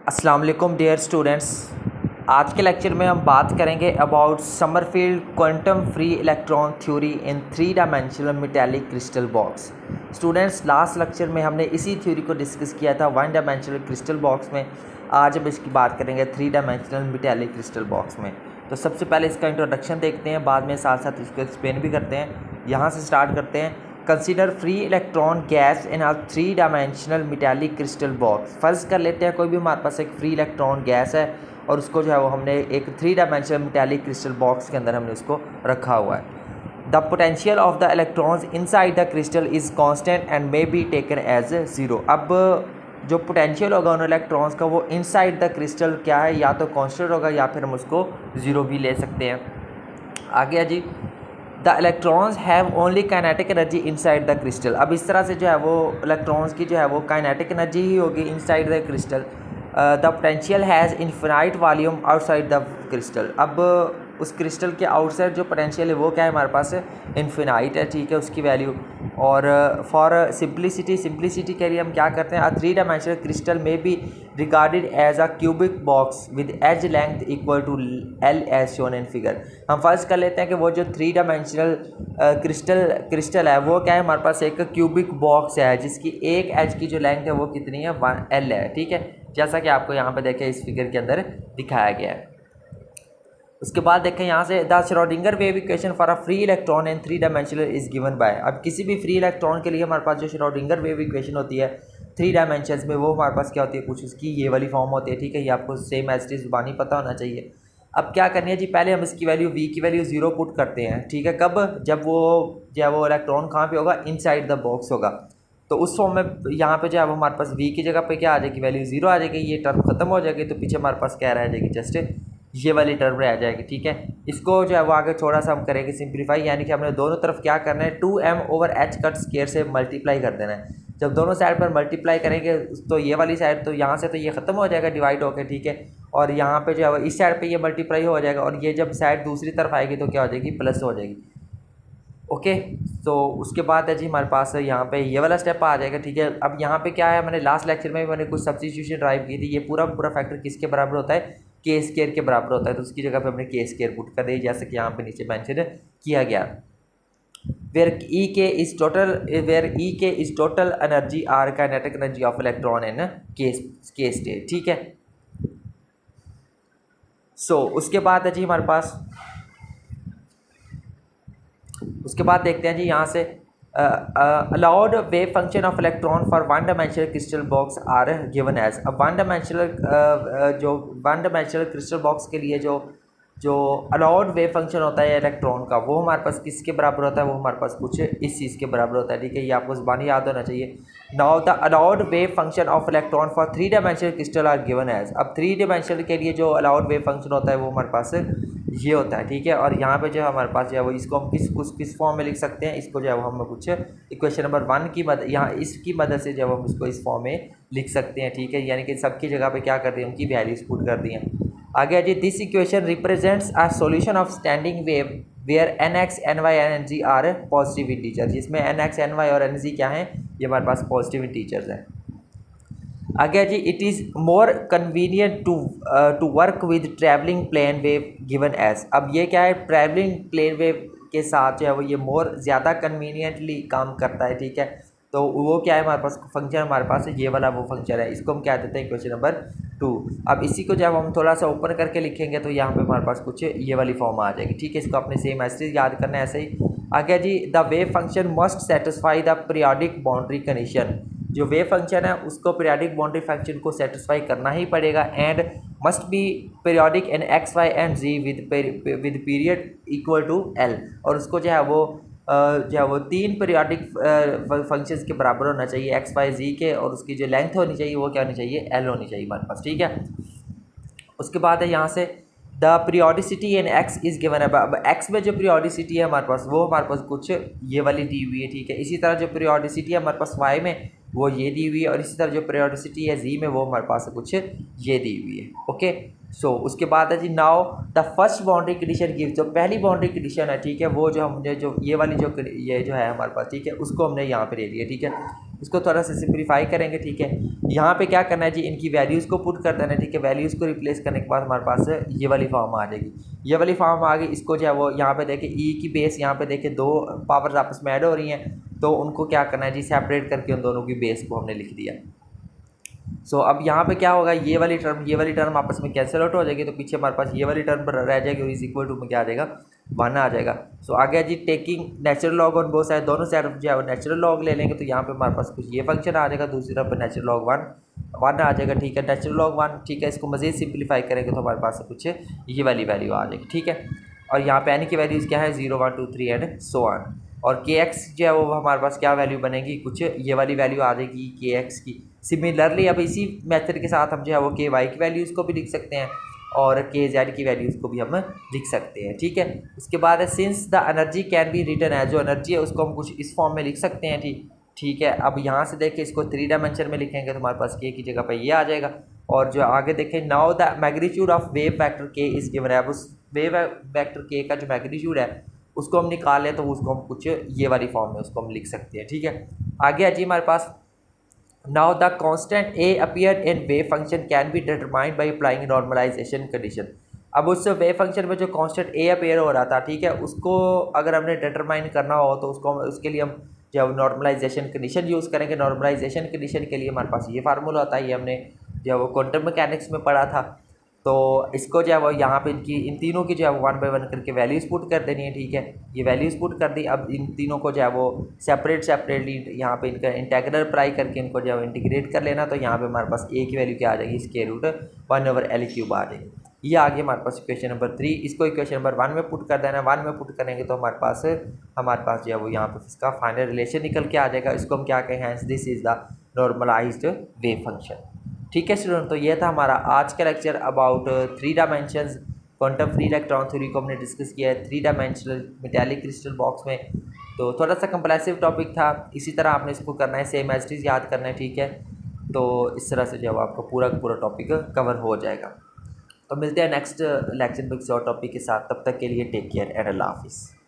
अस्सलाम वालेकुम dear students. आज के लेक्चर में हम बात करेंगे about Sommerfeld quantum free electron theory in 3 dimensional metallic crystal box. Students, last lecture में हमने इसी थ्योरी को डिस्कस किया था 1 डायमेंशनल क्रिस्टल बॉक्स में। आज हम इसकी बात करेंगे 3 डायमेंशनल मेटालिक क्रिस्टल बॉक्स में। तो सबसे पहले इसका इंट्रोडक्शन देखते हैं, बाद में साथ साथ इसको एक्सप्लेन भी करते हैं। यहाँ से स्टार्ट करते हैं। Consider free electron gas in a 3 dimensional metallic crystal box. फ़र्ज़ कर लेते हैं कोई भी हमारे पास एक फ्री इलेक्ट्रॉन गैस है और उसको जो है वो हमने एक 3 डायमेंशनल मेटालिक क्रिस्टल बॉक्स के अंदर हमने उसको रखा हुआ है। The potential of the electrons inside the crystal is constant and may be taken as 0। अब जो पोटेंशियल होगा उन इलेक्ट्रॉन्स का वो इनसाइड द क्रिस्टल क्या है, या तो कांस्टेंट होगा या फिर हम उसको 0 भी ले सकते हैं। आगे है जी, the electrons have only kinetic energy inside the crystal. अब इस तरह से जो है वो इलेक्ट्रॉन्स की जो है वो काइनेटिक एनर्जी ही होगी inside the crystal. The potential has infinite volume outside the crystal. अब उस क्रिस्टल के आउटसाइड जो पोटेंशियल है वो क्या है हमारे पास, इनफिनाइट है, ठीक है, उसकी वैल्यू। और फॉर सिंप्लिसिटी के लिए हम क्या करते हैं, अ 3 डायमेंशनल क्रिस्टल में be regarded as a cubic box with edge length equal to L as shown in figure. हम फर्स्ट कर लेते हैं कि वो जो 3 डायमेंशनल क्रिस्टल है वो क्या है हमारे पास, एक क्यूबिक बॉक्स है जिसकी एक एज की जो लेंथ है वो कितनी है, 1 है, ठीक है, जैसा कि आपको यहाँ पे देखें इस फिगर के अंदर दिखाया गया है। उसके बाद देखें यहाँ से, the Schrodinger wave equation for a free electron in 3 dimensional is given by. अब किसी भी फ्री इलेक्ट्रॉन के लिए हमारे पास जो श्रोडिंगर वेव इक्वेशन होती है 3 डायमेंशंस में, वो हमारे पास क्या होती है, कुछ उसकी ये वाली फॉर्म होती है, ठीक है। ये आपको सेम एज इट इज ज़ुबानी पता होना चाहिए। अब क्या करनी है जी, पहले हम इसकी वैल्यू v की वैल्यू 0 पुट करते हैं, ठीक है। कब, जब वो इलेक्ट्रॉन कहाँ पे होगा, इनसाइड द बॉक्स होगा। तो उस फॉर्म में यहाँ पे जो है वो हमारे पास v की जगह पे क्या आ जाएगी, वैल्यू 0 आ जाएगी। ये टर्म खत्म हो जाएगी तो पीछे हमारे पास क्या रह जाएगी, जस्ट ये वाली टर्म रह जाएगी, ठीक है। इसको जो है वो आगे थोड़ा सा हम करेंगे सिंप्लीफाई, यानी कि हमने दोनों तरफ क्या करना है, 2m/h कट स्क्वायर से मल्टीप्लाई कर देना है। जब दोनों साइड पर मल्टीप्लाई करेंगे तो ये वाली साइड, तो यहाँ से तो ये ख़त्म हो जाएगा डिवाइड होकर, ठीक है। और यहाँ पे जो है इस साइड पे ये मल्टीप्लाई हो जाएगा और ये जब साइड दूसरी तरफ आएगी तो क्या हो जाएगी, प्लस हो जाएगी। ओके, तो उसके बाद है जी हमारे पास यहाँ पे ये वाला स्टेप आ जाएगा, ठीक है। अब यहाँ पे क्या है, मैंने लास्ट लेक्चर में मैंने कुछ सब्स्टिट्यूशन ड्राइव की थी। ये पूरा फैक्टर किसके बराबर होता है, के स्क्वायर के बराबर होता है। तो उसकी जगह पे हमने के स्क्वायर पुट कर दी, जैसे कि यहाँ पे नीचे मेंशन किया गया। Where E K is total energy or kinetic energy of electron in K state, ठीक है। सो उसके बाद है जी हमारे पास, उसके बाद देखते हैं जी यहाँ से, allowed wave function of electron for 1 dimensional crystal box are given as. अब 1 डायमेंशनल क्रिस्टल बॉक्स के लिए जो अलाउड वेव फंक्शन होता है इलेक्ट्रॉन का, वो हमारे पास किसके बराबर होता है, वो हमारे पास कुछ इस चीज़ के बराबर होता है, ठीक है। ये आपको ज़बानी याद होना चाहिए। Now the allowed wave function of electron for 3 dimensional crystal are given as. अब 3 डायमेंशनल के लिए जो अलाउड वेव फंक्शन होता है वो हमारे पास ये होता है, ठीक है। और यहाँ पे जो है हमारे पास जो है वो इसको हम किस फॉर्म में लिख सकते हैं, इसको जो है वो हम कुछ इक्वेशन नंबर 1 की मदद, यहाँ इसकी मदद से जब हम इसको इस फॉर्म में लिख सकते हैं, ठीक है। यानी कि सबकी जगह पे क्या कर दिए, उनकी वैल्यूज पुट कर दी हैं। आगे जी, this equation represents a solution of standing wave where nx ny energy are positive integer, जिसमें nx ny और एनर्जी क्या है, ये हमारे पास पॉजिटिव इंटीजर्स हैं। आगे जी, it is more convenient to work with travelling plane wave given as. अब ये क्या है, ट्रैवलिंग प्लेन वेव के साथ जो है वो ये मोर ज़्यादा कन्वीनियंटली काम करता है, ठीक है। तो वो क्या है हमारे पास फंक्शन, हमारे पास ये वाला वो फंक्शन है, इसको हम क्या देते हैं, क्वेश्चन नंबर 2। अब इसी को जब हम थोड़ा सा ओपन करके लिखेंगे तो यहाँ पे हमारे पास कुछ ये वाली फॉर्म आ जाएगी, ठीक है। इसको अपने सेम ऐसे याद करना है, ऐसे ही। आगे जी, the wave function must satisfy the periodic boundary condition. जो वेव फंक्शन है उसको पीरियोडिक बाउंड्री फंक्शन को सेटिस्फाई करना ही पड़ेगा, and must be periodic in x y and z with period equal to L. और उसको जो है वो 3 पीरियोडिक फंक्शंस के बराबर होना चाहिए, एक्स वाई जी के, और उसकी जो लेंथ होनी चाहिए वो क्या होनी चाहिए, एल होनी चाहिए हमारे पास, ठीक है। उसके बाद है यहाँ से, the periodicity in x is given है। अब एक्स में जो पीरियोडिसिटी है हमारे पास, वो हमारे पास कुछ ये वाली दी हुई है, ठीक है। इसी तरह जो पीरियोडिसिटी है हमारे पास वाई में, वो ये दी हुई है, और इसी तरह जो पीरियोडिसिटी है जी में, वो हमारे पास कुछ ये दी हुई है। ओके, सो उसके बाद है जी, now the first boundary condition give. जो पहली बाउंड्री कंडीशन है, ठीक है, वो जो हमने जो ये वाली जो ये जो है हमारे पास, ठीक है, उसको हमने यहाँ पे ले लिया, ठीक है। इसको थोड़ा सा सिंप्लीफाई करेंगे, ठीक है। यहाँ पे क्या करना है जी, इनकी वैल्यूज़ को पुट कर देना है, ठीक है। वैल्यूज़ को रिप्लेस करने के बाद हमारे पास ये वाली फॉर्म आ जाएगी, ये वाली फॉर्म आ गई। इसको जो है वो यहाँ पे देखें ई की बेस, यहाँ पे देखें दो पावर्स आपस में ऐड हो रही हैं, तो उनको क्या करना है जी, सेपरेट करके उन दोनों की बेस को हमने लिख दिया। सो अब यहाँ पे क्या होगा, ये वाली टर्म आपस में कैंसिल आउट हो जाएगी, तो पीछे हमारे पास ये वाली टर्म पर रह जाएगी और इज इक्वल टू में क्या आ जाएगा, 1 आ जाएगा। सो आगे जी, taking natural log on both side, दोनों साइड जो है नेचुरल लॉग ले लेंगे, तो यहाँ पे हमारे पास कुछ ये फंक्शन आ जाएगा, दूसरी तरफ पर नेचुरल लॉग 1 आ जाएगा, ठीक है। नेचुरल लॉग 1, ठीक है। इसको मज़ीद सिंप्लीफाई करेंगे तो हमारे पास कुछ ये वाली वैल्यू आ जाएगी, ठीक है। और यहाँ पे एन की वैल्यूज़ क्या है, 0 1 2 3 एंड सो ऑन। और के एक्स जो है वो हमारे पास क्या वैल्यू बनेगी, कुछ ये वाली वैल्यू आ जाएगी के एक्स की। सिमिलरली अब इसी मेथड के साथ हम जो है वो के वाई की वैल्यूज़ को भी लिख सकते हैं और के जेड की वैल्यूज़ को भी हम लिख सकते हैं, ठीक है। उसके बाद है since the energy can be written है, जो एनर्जी है उसको हम कुछ इस फॉर्म में लिख सकते हैं, ठीक है। अब यहाँ से देखिए इसको 3 डायमेंशन में लिखेंगे तो हमारे पास के की जगह पर ये आ जाएगा। और जो आगे देखें, now the magnitude of wave factor के इज गिवन है। अब उस वेव फैक्टर के का जो मैग्नीट्यूड है उसको हम निकालें तो उसको हम कुछ ये वाली फॉर्म में उसको हम लिख सकते हैं, ठीक है। आगे है जी हमारे पास, now the constant A appear in wave function can be determined by applying normalisation condition. अब उस वेव फंक्शन में जो कांस्टेंट ए अपीयर हो रहा था, ठीक है, उसको अगर हमने डिटरमाइन करना हो तो उसके लिए हम जो नॉर्मलाइजेशन कंडीशन यूज़ करेंगे। नॉर्मलाइजेशन कंडीशन के लिए हमारे पास ये फार्मूला होता है, ये हमने जो वो क्वांटम मैकेनिक्स में पढ़ा था। तो इसको जो है वो यहाँ पे इन तीनों की जो है वो 1 बाय 1 करके वैल्यूज़ पुट कर देनी है, ठीक है। ये वैल्यूज़ पुट कर दी। अब इन तीनों को जो है वो सेपरेटली यहाँ पे इनका इंटेग्रल अप्लाई करके इनको जो है इंटीग्रेट कर लेना, तो यहाँ पे हमारे पास ए की वैल्यू क्या आ जाएगी, स्क्वायर रूट 1/L³ आ जाएगी। ये आ गया हमारे पास इक्वेशन नंबर 3। इसको इक्वेशन नंबर 1 में पुट कर देना है। 1 में पुट करेंगे तो हमारे पास जो है वो यहाँ पे इसका फाइनल रिलेशन निकल के आ जाएगा। इसको हम क्या कहें, hence this is the normalised wave function, ठीक है स्टूडेंट। तो ये था हमारा आज का lecture about 3 dimensions quantum free electron theory को हमने डिस्कस किया है 3 डायमेंशनल मेटालिक क्रिस्टल बॉक्स में। तो थोड़ा सा कंप्रेसिव टॉपिक था, इसी तरह आपने इसको करना है, सेम एज इट इज़ याद करना है, ठीक है। तो इस तरह से जो है आपका पूरा टॉपिक कवर हो जाएगा। तो मिलते हैं नेक्स्ट लेक्चर में किसी और टॉपिक के साथ, तब तक के लिए टेक केयर एंड अल्लाह हाफिज़।